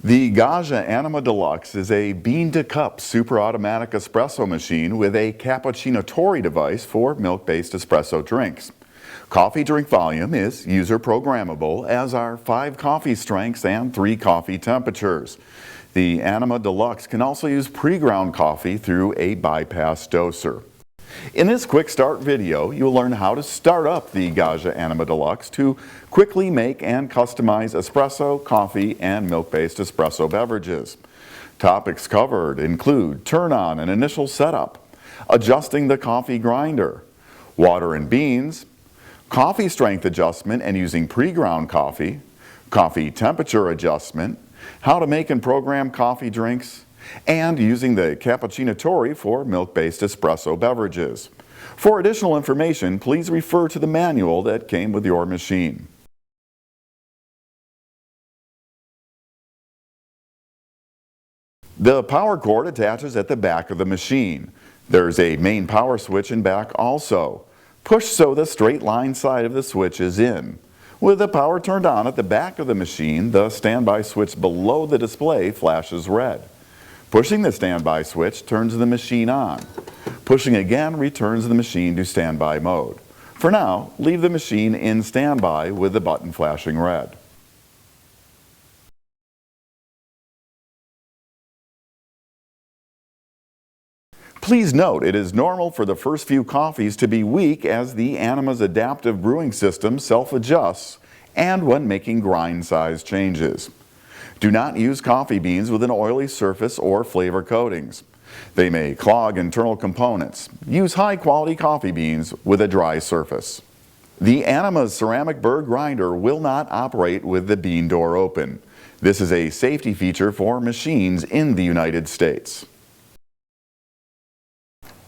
The Gaggia Anima Deluxe is a bean-to-cup super automatic espresso machine with a Cappuccino Tori device for milk-based espresso drinks. Coffee drink volume is user programmable, as are 5 coffee strengths and 3 coffee temperatures. The Anima Deluxe can also use pre-ground coffee through a bypass doser. In this quick start video, you'll learn how to start up the Gaggia Anima Deluxe to quickly make and customize espresso, coffee, and milk-based espresso beverages. Topics covered include turn on and initial setup, adjusting the coffee grinder, water and beans, coffee strength adjustment and using pre-ground coffee, coffee temperature adjustment, how to make and program coffee drinks, and using the Cappuccino Tori for milk-based espresso beverages. For additional information, please refer to the manual that came with your machine. The power cord attaches at the back of the machine. There's a main power switch in back also. Push so the straight line side of the switch is in. With the power turned on at the back of the machine, the standby switch below the display flashes red. Pushing the standby switch turns the machine on. Pushing again returns the machine to standby mode. For now, leave the machine in standby with the button flashing red. Please note, it is normal for the first few coffees to be weak as the Anima's adaptive brewing system self-adjusts and when making grind size changes. Do not use coffee beans with an oily surface or flavor coatings. They may clog internal components. Use high-quality coffee beans with a dry surface. The Anima's ceramic burr grinder will not operate with the bean door open. This is a safety feature for machines in the United States.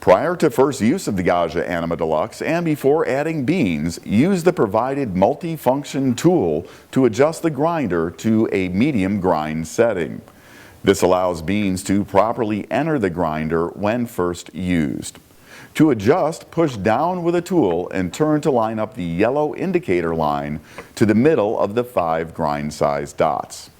Prior to first use of the Gaggia Anima Deluxe and before adding beans, use the provided multi-function tool to adjust the grinder to a medium grind setting. This allows beans to properly enter the grinder when first used. To adjust, push down with a tool and turn to line up the yellow indicator line to the middle of the 5 grind size dots.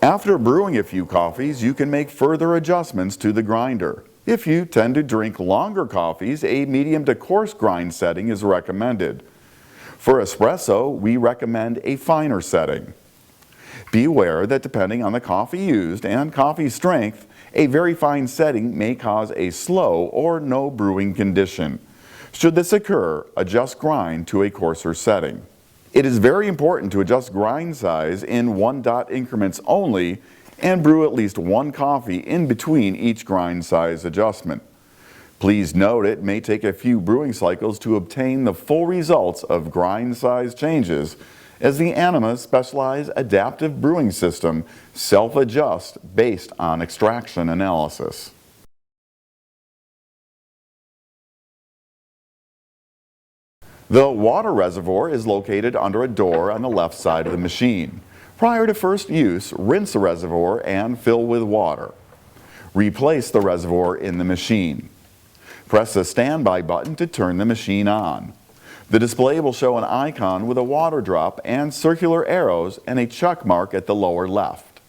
After brewing a few coffees, you can make further adjustments to the grinder. If you tend to drink longer coffees, a medium to coarse grind setting is recommended. For espresso, we recommend a finer setting. Be aware that depending on the coffee used and coffee strength, a very fine setting may cause a slow or no brewing condition. Should this occur, adjust grind to a coarser setting. It is very important to adjust grind size in 1 dot increments only and brew at least 1 coffee in between each grind size adjustment. Please note it may take a few brewing cycles to obtain the full results of grind size changes, as the Anima's specialized adaptive brewing system self-adjusts based on extraction analysis. The water reservoir is located under a door on the left side of the machine. Prior to first use, rinse the reservoir and fill with water. Replace the reservoir in the machine. Press the standby button to turn the machine on. The display will show an icon with a water drop and circular arrows and a check mark at the lower left.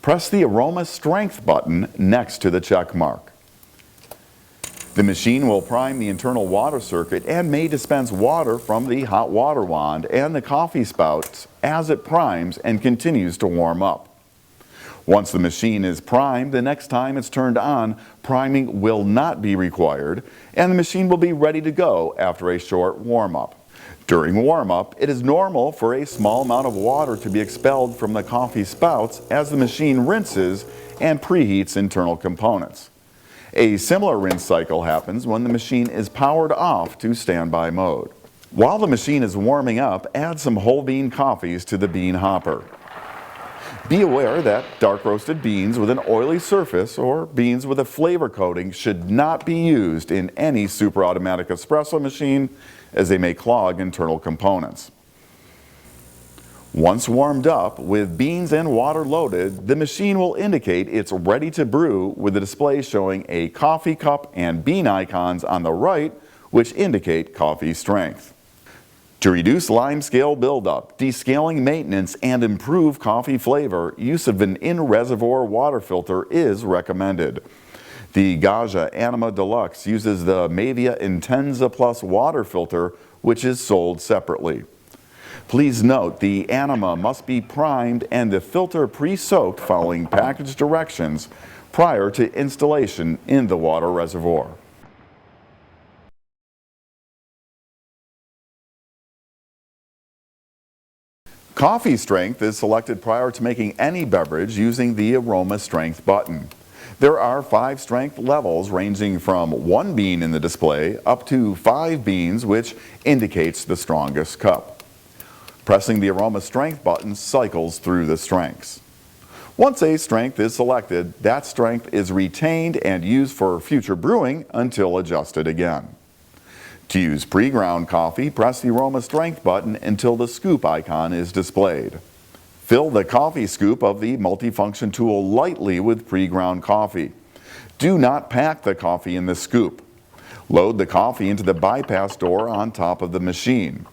Press the aroma strength button next to the check mark. The machine will prime the internal water circuit and may dispense water from the hot water wand and the coffee spouts as it primes and continues to warm up. Once the machine is primed, the next time it's turned on, priming will not be required, and the machine will be ready to go after a short warm-up. During warm-up, it is normal for a small amount of water to be expelled from the coffee spouts as the machine rinses and preheats internal components. A similar rinse cycle happens when the machine is powered off to standby mode. While the machine is warming up, add some whole bean coffees to the bean hopper. Be aware that dark roasted beans with an oily surface or beans with a flavor coating should not be used in any super automatic espresso machine, as they may clog internal components. Once warmed up, with beans and water loaded, the machine will indicate it's ready to brew with the display showing a coffee cup and bean icons on the right, which indicate coffee strength. To reduce lime scale buildup, descaling maintenance, and improve coffee flavor, use of an in-reservoir water filter is recommended. The Gaggia Anima Deluxe uses the Mavia Intensa Plus water filter, which is sold separately. Please note the Anima must be primed and the filter pre-soaked following package directions prior to installation in the water reservoir. Coffee strength is selected prior to making any beverage using the aroma strength button. There are 5 strength levels ranging from 1 bean in the display up to 5 beans, which indicates the strongest cup. Pressing the aroma strength button cycles through the strengths. Once a strength is selected, that strength is retained and used for future brewing until adjusted again. To use pre-ground coffee, press the aroma strength button until the scoop icon is displayed. Fill the coffee scoop of the multifunction tool lightly with pre-ground coffee. Do not pack the coffee in the scoop. Load the coffee into the bypass door on top of the machine.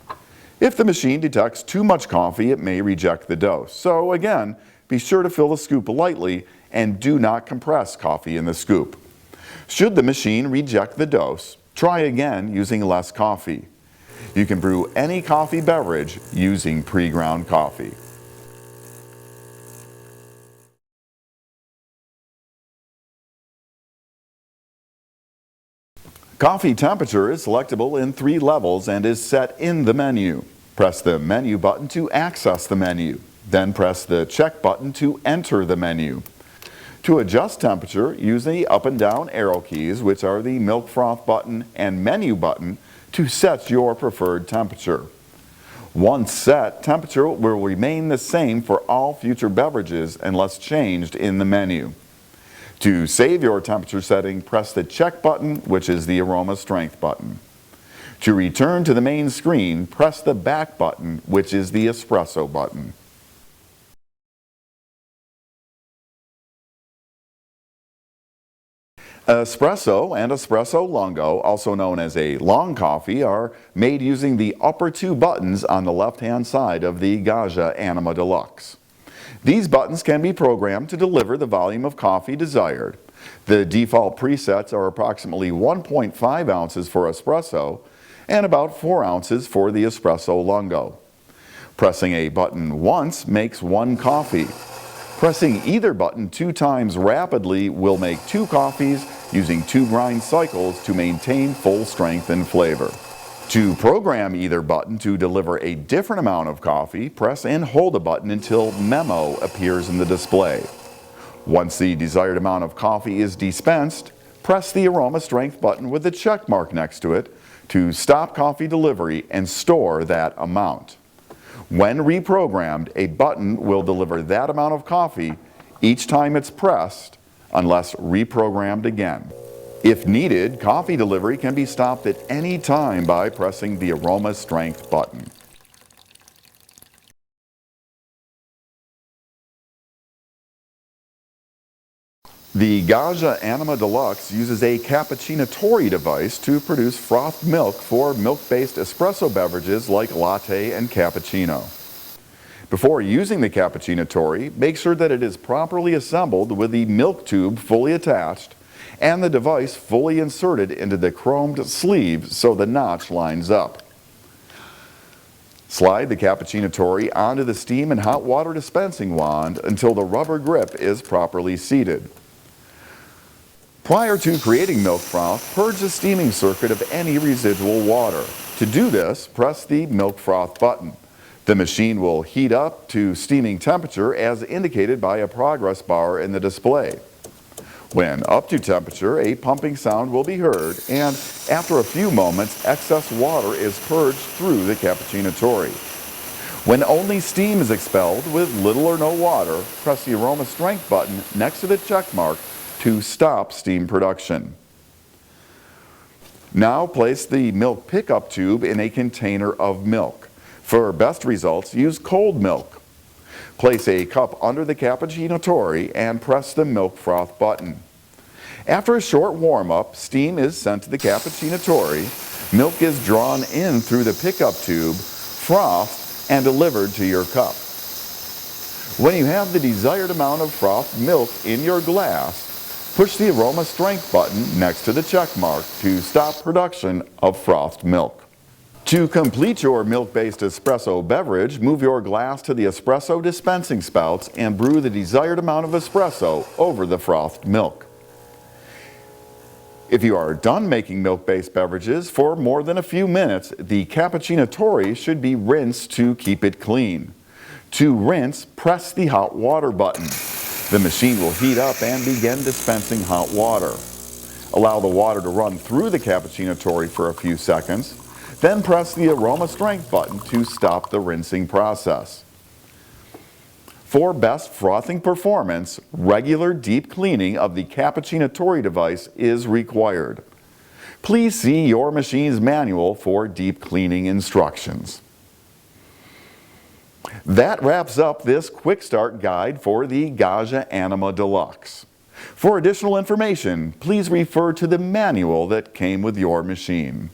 If the machine detects too much coffee, it may reject the dose. So again, be sure to fill the scoop lightly and do not compress coffee in the scoop. Should the machine reject the dose, try again using less coffee. You can brew any coffee beverage using pre-ground coffee. Coffee temperature is selectable in 3 levels and is set in the menu. Press the menu button to access the menu. Then press the check button to enter the menu. To adjust temperature, use the up and down arrow keys, which are the milk froth button and menu button, to set your preferred temperature. Once set, temperature will remain the same for all future beverages unless changed in the menu. To save your temperature setting, press the check button, which is the aroma strength button. To return to the main screen, press the back button, which is the espresso button. Espresso and espresso lungo, also known as a long coffee, are made using the upper 2 buttons on the left-hand side of the Gaggia Anima Deluxe. These buttons can be programmed to deliver the volume of coffee desired. The default presets are approximately 1.5 ounces for espresso and about 4 ounces for the espresso lungo. Pressing a button once makes 1 coffee. Pressing either button 2 times rapidly will make 2 coffees using 2 grind cycles to maintain full strength and flavor. To program either button to deliver a different amount of coffee, press and hold a button until Memo appears in the display. Once the desired amount of coffee is dispensed, press the aroma strength button with the check mark next to it to stop coffee delivery and store that amount. When reprogrammed, a button will deliver that amount of coffee each time it's pressed, unless reprogrammed again. If needed, coffee delivery can be stopped at any time by pressing the aroma strength button. The Gaggia Anima Deluxe uses a Cappuccino Tori device to produce frothed milk for milk-based espresso beverages like latte and cappuccino. Before using the Cappuccino Tori, make sure that it is properly assembled with the milk tube fully attached and the device fully inserted into the chromed sleeve so the notch lines up. Slide the Cappuccino Tori onto the steam and hot water dispensing wand until the rubber grip is properly seated. Prior to creating milk froth, purge the steaming circuit of any residual water. To do this, press the milk froth button. The machine will heat up to steaming temperature as indicated by a progress bar in the display. When up to temperature, a pumping sound will be heard, and after a few moments, excess water is purged through the Cappuccino Tori. When only steam is expelled with little or no water, press the aroma strength button next to the check mark to stop steam production. Now place the milk pickup tube in a container of milk. For best results, use cold milk. Place a cup under the Cappuccino Tori and press the milk froth button. After a short warm-up, steam is sent to the Cappuccino Tori, milk is drawn in through the pickup tube, frothed and delivered to your cup. When you have the desired amount of frothed milk in your glass, push the aroma strength button next to the check mark to stop production of frothed milk. To complete your milk-based espresso beverage, move your glass to the espresso dispensing spouts and brew the desired amount of espresso over the frothed milk. If you are done making milk-based beverages for more than a few minutes, the Cappuccino Tori should be rinsed to keep it clean. To rinse, press the hot water button. The machine will heat up and begin dispensing hot water. Allow the water to run through the Cappuccino Tori for a few seconds, then press the aroma strength button to stop the rinsing process. For best frothing performance, regular deep cleaning of the Cappuccino Tori device is required. Please see your machine's manual for deep cleaning instructions. That wraps up this quick start guide for the Gaggia Anima Deluxe. For additional information, please refer to the manual that came with your machine.